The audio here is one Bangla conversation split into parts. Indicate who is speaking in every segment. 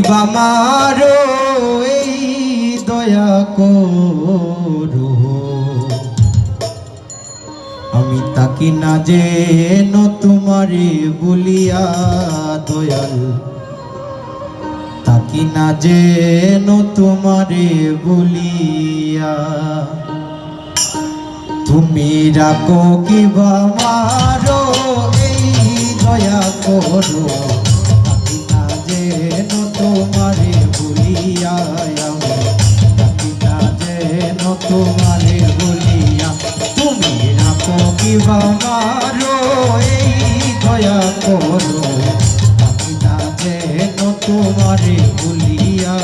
Speaker 1: বামারো এই দয়া করো, আমি তাকি না যেন তোমারে বলিয়া দয়াল, তাকি না যেন তোমারে বলিয়া। তুমি রাখো কি বামারো এই দয়া করো, তাকি না যেন তোমারে বলিয়া, আমি তাকি না যেন তোমারে বলিয়া। তুমি রাখো কি বামারো এই দয়া করো, তাকি না যেন তোমারে বলিয়া,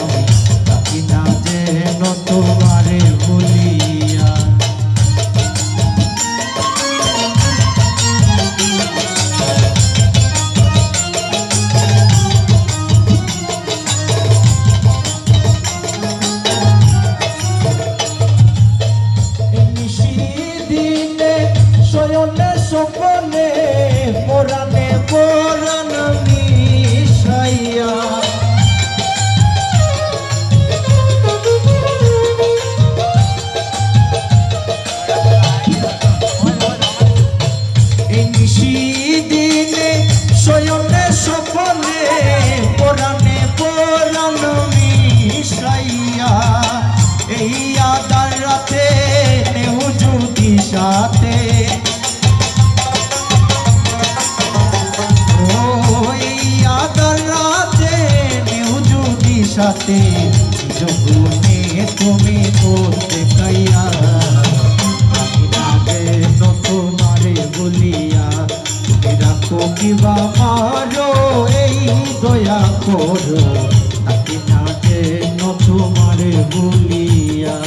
Speaker 1: আমি তাকি না যেন তোমারে বলিয়া। সপনে পরাণে পরাণ মিশাইয়া, এই নিশিদিনে শয়নে সপনে পরাণে পরাণ মিশাইয়া, এই আদার রাতে নেউ যদি সাথে, সাথে যখনে তুমি করতে কাইয়া, আমি না যেন তোমারে বলিয়া। তুমি রাখো কি বামারো এই দয়া করো, তাকে না যেন তোমারে বলিয়া।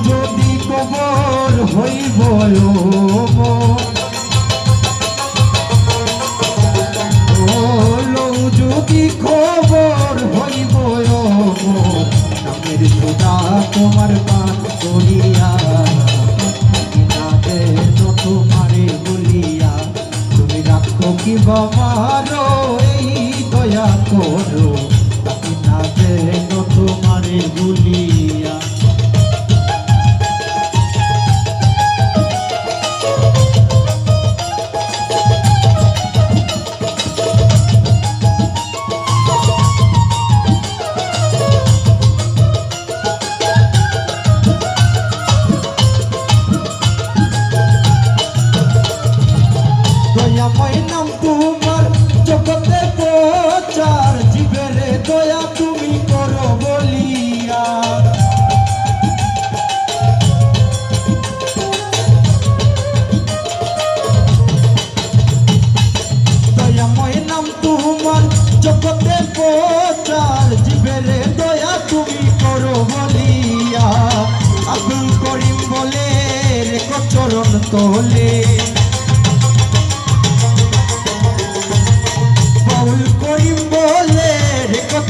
Speaker 1: যদি কবর হইব যদি খবর হইব নামের সুদা তোমার পান করিয়া, না যেন তোমারে বলিয়া। তুমি রাখো কি বামারো এই দয়া করো, তাকে না যেন তোমারে বলিয়া। দয়াময় নাম তোমার জগতে প্রচার, জীবের দয়া তুমি করো বলিয়া। দয়াময় নাম তোমার জগতে প্রচার, জীবের দয়া তুমি করো বলিয়া। আব্দুল করিম বলে রেখো চরণ তোলে,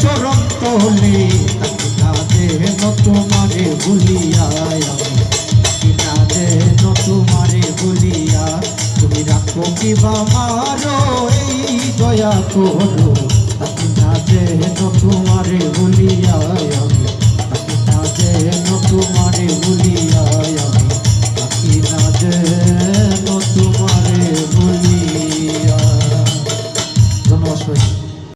Speaker 1: চরণ তোলে, তাকে না যেন তোমারে বলিয়া, আমি না যেন তোমারে বলিয়া। তুমি রাখো কি বামারো এই দয়া করো, তাকে না যেন তোমারে বলিয়া, আমি তাকে না যেন তোমারে বলিয়া।